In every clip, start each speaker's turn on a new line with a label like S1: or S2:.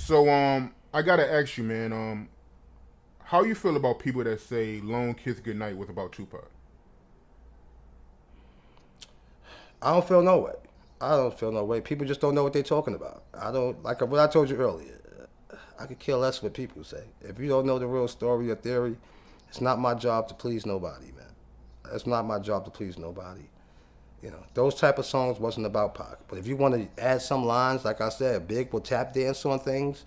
S1: So I gotta ask you, man. How you feel about people that say "Long Kiss Goodnight" was about Tupac?
S2: I don't feel no way. I don't feel no way. People just don't know what they're talking about. I don't like what I told you earlier. I could care less what people say. If you don't know the real story or theory, it's not my job to please nobody, man. It's not my job to please nobody. You know, those type of songs wasn't about Pac. But if you want to add some lines, like I said, Big will tap dance on things.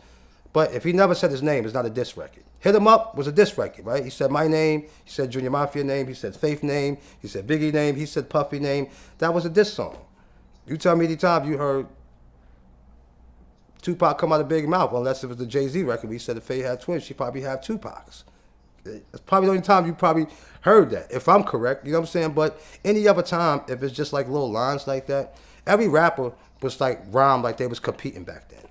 S2: But if he never said his name, it's not a diss record. Hit 'Em Up was a diss record, right? He said my name, he said Junior Mafia name, he said Faith name, he said Biggie name, he said Puffy name. That was a diss song. You tell me any time you heard Tupac come out of Big Mouth, unless it was the Jay-Z record where he said if Faith had twins, she probably have Tupac's. It's probably the only time you probably heard that, if I'm correct, you know what I'm saying? But any other time, if it's just like little lines like that, every rapper was like rhyme like they was competing back then.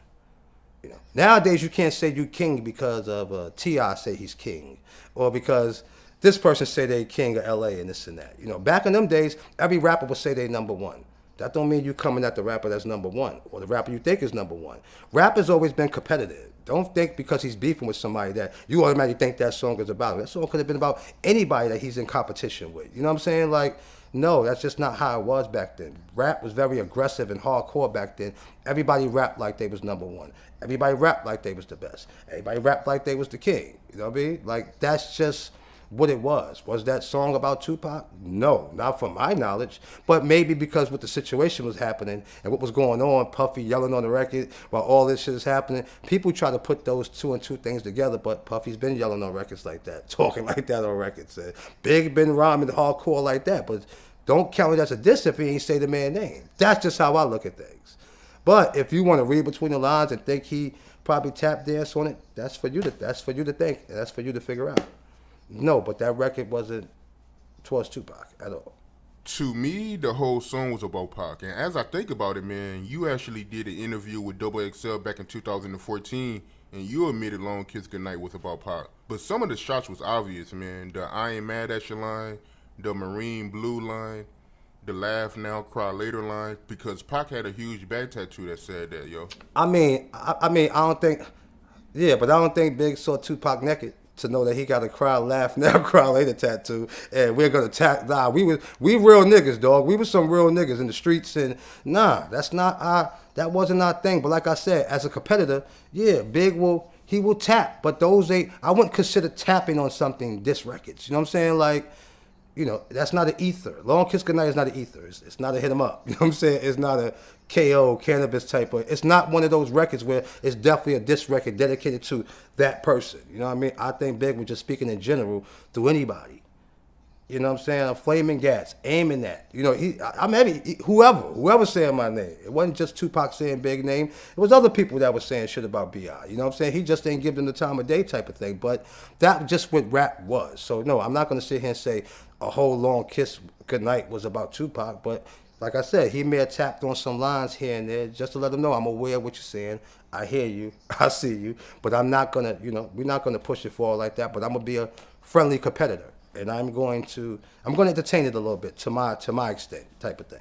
S2: You know, nowadays you can't say you king because of T.I. say he's king, or because this person say they king of L.A. and this and that. You know, back in them days, every rapper would say they number one. That don't mean you coming at the rapper that's number one, or the rapper you think is number one. Rap has always been competitive. Don't think because he's beefing with somebody that you automatically think that song is about him. That song could have been about anybody that he's in competition with. You know what I'm saying? Like, no, that's just not how it was back then. Rap was very aggressive and hardcore back then. Everybody rapped like they was number one. Everybody rapped like they was the best. Everybody rapped like they was the king. You know what I mean? Like, that's just what it was. Was that song about Tupac? No, not from my knowledge. But maybe because what the situation was happening and what was going on, Puffy yelling on the record while all this shit is happening, people try to put those two and two things together, but Puffy's been yelling on records like that, talking like that on records. Big been rhyming hardcore like that, but don't count it as a diss if he ain't say the man's name. That's just how I look at things. But if you want to read between the lines and think he probably tap dance on it, that's for you to think, and that's for you to figure out. No, but that record wasn't towards Tupac at all.
S1: To me, the whole song was about Pac. And as I think about it, man, you actually did an interview with Double XL back in 2014, and you admitted Long Kiss Goodnight was about Pac. But some of the shots was obvious, man. The I ain't mad at you line, the Marine Blue line, the laugh now, cry later line, because Pac had a huge back tattoo that said that, yo.
S2: I don't think, yeah, but I don't think Big saw Tupac naked to know that he got a cry, laugh now, cry later tattoo, and we're gonna tap. Nah, we real niggas, dog. We was some real niggas in the streets, and nah, that wasn't our thing. But like I said, as a competitor, yeah, Big he will tap, but those ain't. I wouldn't consider tapping on something diss records. You know what I'm saying? Like, you know, that's not an ether. Long Kiss Goodnight is not an ether. It's not a hit 'em up. You know what I'm saying? It's not a KO, cannabis type of. It's not one of those records where it's definitely a diss record dedicated to that person. You know what I mean? I think Big was just speaking in general to anybody. You know what I'm saying? I'm flaming gas, aiming that. You know, whoever saying my name. It wasn't just Tupac saying Big name. It was other people that were saying shit about B.I. You know what I'm saying? He just didn't give them the time of day type of thing. But that just what rap was. So no, I'm not gonna sit here and say a whole Long Kiss Goodnight was about Tupac. But like I said, he may have tapped on some lines here and there just to let them know I'm aware of what you're saying. I hear you. I see you. But I'm not gonna, we're not gonna push it forward like that. But I'm gonna be a friendly competitor. And I'm going to entertain it a little bit to my extent type of thing.